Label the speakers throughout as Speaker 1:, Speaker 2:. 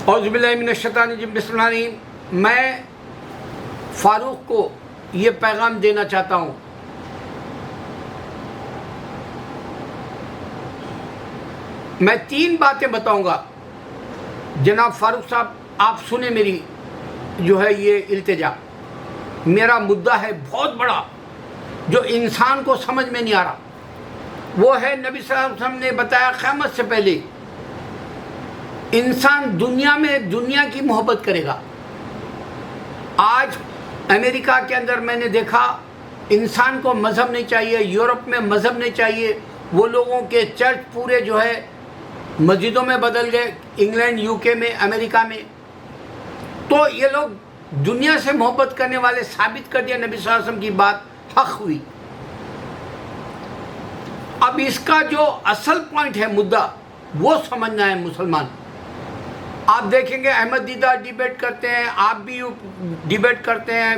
Speaker 1: اعوذ باللہ من الشیطان الرجیم، بسم اللہ الرحمن الرحیم۔ میں فاروق کو یہ پیغام دینا چاہتا ہوں، میں 3 باتیں بتاؤں گا۔ جناب فاروق صاحب، آپ سنیں میری جو ہے یہ التجا۔ میرا مدعا ہے بہت بڑا جو انسان کو سمجھ میں نہیں آ رہا، وہ ہے نبی صلی اللہ علیہ وسلم نے بتایا قیامت سے پہلے انسان دنیا میں دنیا کی محبت کرے گا۔ آج امریکہ کے اندر میں نے دیکھا انسان کو مذہب نہیں چاہیے، یورپ میں مذہب نہیں چاہیے، وہ لوگوں کے چرچ پورے جو ہے مسجدوں میں بدل گئے، انگلینڈ، UK میں، امریکہ میں۔ تو یہ لوگ دنیا سے محبت کرنے والے ثابت کر دیا، نبی صلی اللہ علیہ وسلم کی بات حق ہوئی۔ اب اس کا جو اصل پوائنٹ ہے، مدعا، وہ سمجھنا ہے مسلمان۔ آپ دیکھیں گے احمد دیدار ڈیبیٹ کرتے ہیں، آپ بھی ڈیبیٹ کرتے ہیں،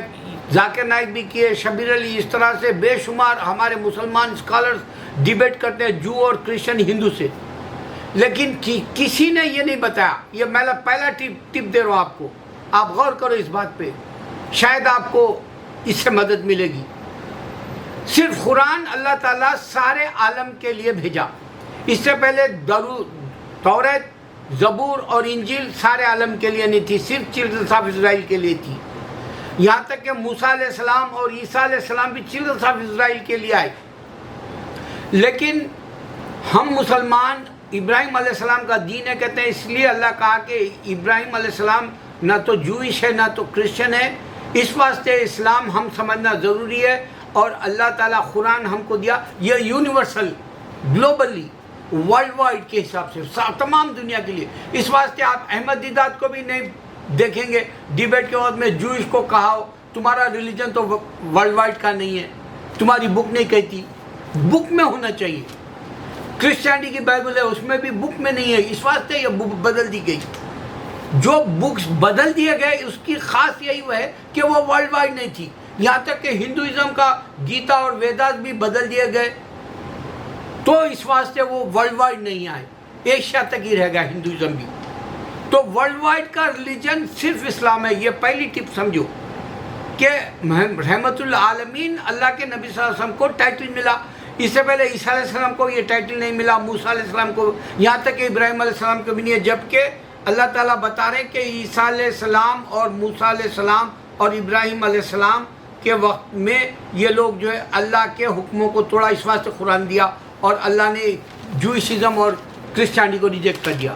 Speaker 1: ذاکر نائک بھی کیے، شبیر علی، اس طرح سے بے شمار ہمارے مسلمان اسکالرز ڈیبیٹ کرتے ہیں جو اور کرسچن ہندو سے، لیکن کسی نے یہ نہیں بتایا۔ یہ میں پہلا ٹپ دے رہا ہوں آپ کو، آپ غور کرو اس بات پہ، شاید آپ کو اس سے مدد ملے گی۔ صرف قرآن اللہ تعالیٰ سارے عالم کے لیے بھیجا، اس سے پہلے توریت، زبور اور انجیل سارے عالم کے لیے نہیں تھی، صرف چلڈرنس آف اسرائیل کے لیے تھی۔ یہاں تک کہ موسیٰ علیہ السلام اور عیسیٰ علیہ السلام بھی چلڈرنس آف اسرائیل کے لیے آئے، لیکن ہم مسلمان ابراہیم علیہ السلام کا دین ہے کہتے ہیں، اس لیے اللہ کہا کہ ابراہیم علیہ السلام نہ تو جوئش ہے نہ تو کرسچن ہے، اس واسطے اسلام ہم سمجھنا ضروری ہے۔ اور اللہ تعالیٰ قرآن ہم کو دیا، یہ یونیورسل، گلوبلی، ورلڈ وائڈ کے حساب سے تمام دنیا کے لیے۔ اس واسطے آپ احمد دیدات کو بھی نہیں دیکھیں گے ڈیبیٹ کے وقت میں جوئش کو کہا ہو تمہارا ریلیجن تو ورلڈ وائڈ کا نہیں ہے، تمہاری بک نہیں کہتی، بک میں ہونا چاہیے۔ کرسچینٹی کی بائبل ہے، اس میں بھی بک میں نہیں ہے، اس واسطے یہ بک بدل دی گئی۔ جو بکس بدل دیے گئے اس کی خاص یہی ہے کہ وہ ورلڈ وائڈ نہیں تھی۔ یہاں تک کہ ہندوازم کا گیتا اور ویداس بھی بدل دیے گئے، تو اس واسطے وہ ورلڈ وائڈ نہیں آئے، ایشیا تک ہی رہ گیا ہندوازم بھی۔ تو ورلڈ وائڈ کا ریلیجن صرف اسلام ہے۔ یہ پہلی ٹپ سمجھو کہ رحمت العالمین اللہ کے نبی صلی اللہ علیہ وسلم کو ٹائٹل ملا، اس سے پہلے عیسیٰ علیہ السلام کو یہ ٹائٹل نہیں ملا، موسیٰ علیہ السلام کو، یہاں تک کہ ابراہیم علیہ السلام کو بھی نہیں ہے، جبکہ اللہ تعالیٰ بتا رہے ہیں کہ عیسیٰ علیہ السلام اور موسیٰ علیہ السلام اور ابراہیم علیہ السلام کے وقت میں یہ لوگ جو ہے اللہ کے حکموں کو توڑا، اس واسطے قرآن دیا، اور اللہ نے جوئشزم اور کرسچینٹی کو ریجیکٹ کر دیا۔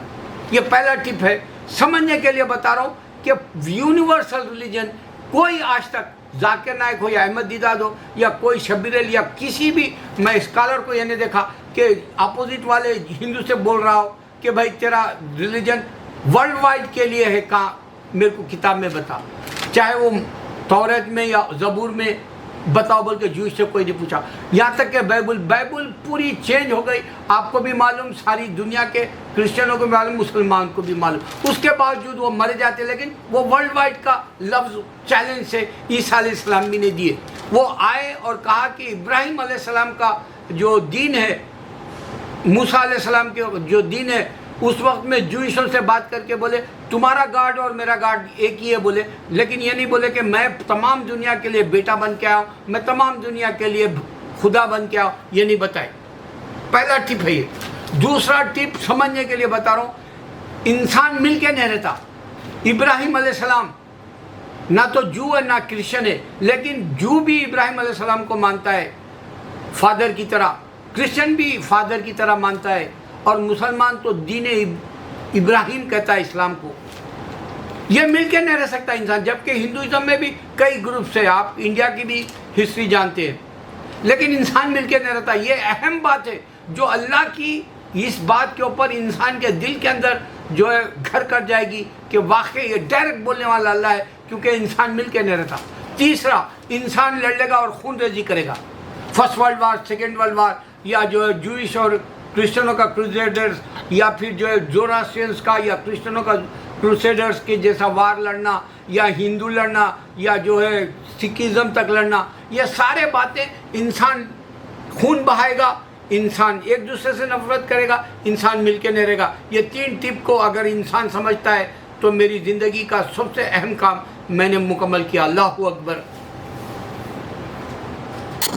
Speaker 1: یہ پہلا ٹپ ہے، سمجھنے کے لیے بتا رہا ہوں کہ یونیورسل ریلیجن کوئی آج تک ذاکر نائک ہو یا احمد دیدات ہو یا کوئی شبیر علی یا کسی بھی میں اسکالر کو یہ نہیں دیکھا کہ اپوزٹ والے ہندو سے بول رہا ہو کہ بھائی تیرا ریلیجن ورلڈ وائڈ کے لیے ہے، کہاں میرے کو کتاب میں بتا، چاہے وہ توریت میں یا زبور میں بتاؤ، بول کے جوئش سے کوئی نہیں پوچھا۔ یہاں تک کہ بائبل پوری چینج ہو گئی، آپ کو بھی معلوم، ساری دنیا کے کرسچنوں کو بھی معلوم، مسلمان کو بھی معلوم، اس کے باوجود وہ مر جاتے، لیکن وہ ورلڈ وائڈ کا لفظ چیلنج سے عیسیٰ علیہ السلام بھی نہیں دیے۔ وہ آئے اور کہا کہ ابراہیم علیہ السلام کا جو دین ہے، موسیٰ علیہ السلام کے جو دین ہے، اس وقت میں جوئشوں سے بات کر کے بولے تمہارا گاڈ اور میرا گاڈ ایک ہی ہے بولے، لیکن یہ نہیں بولے کہ میں تمام دنیا کے لیے بیٹا بن کے آیا ہوں، میں تمام دنیا کے لیے خدا بن کے آیا ہوں، یہ نہیں بتائے۔ پہلا ٹپ ہے یہ۔ دوسرا ٹپ سمجھنے کے لیے بتا رہا ہوں، انسان مل کے نہیں رہتا۔ ابراہیم علیہ السلام نہ تو جو ہے نہ کرسچن ہے، لیکن جو بھی ابراہیم علیہ السلام کو مانتا ہے فادر کی طرح، کرسچن بھی فادر کی طرح مانتا ہے، اور مسلمان تو دین ابراہیم کہتا ہے اسلام کو۔ یہ مل کے نہیں رہ سکتا انسان، جبکہ ہندوازم میں بھی کئی گروپس ہیں، آپ انڈیا کی بھی ہسٹری جانتے ہیں، لیکن انسان مل کے نہیں رہتا۔ یہ اہم بات ہے جو اللہ کی اس بات کے اوپر انسان کے دل کے اندر جو ہے گھر کر جائے گی کہ واقعی یہ ڈائریکٹ بولنے والا اللہ ہے، کیونکہ انسان مل کے نہیں رہتا۔ تیسرا، انسان لڑ لے گا اور خون ریزی کرے گا، first world war, second world war, یا جو ہے جوئش اور کرسچنوں کا کروسیڈرز، یا پھر جو ہے زوراسٹرینز کا یا کرسچنوں کا کروسیڈرز کے جیسا وار لڑنا، یا ہندو لڑنا، یا جو ہے سکھزم تک لڑنا، یہ سارے باتیں انسان خون بہائے گا، انسان ایک دوسرے سے نفرت کرے گا، انسان مل کے نہیں رہے گا۔ یہ 3 ٹپ کو اگر انسان سمجھتا ہے تو میری زندگی کا سب سے اہم کام میں نے مکمل کیا. اللہ اکبر.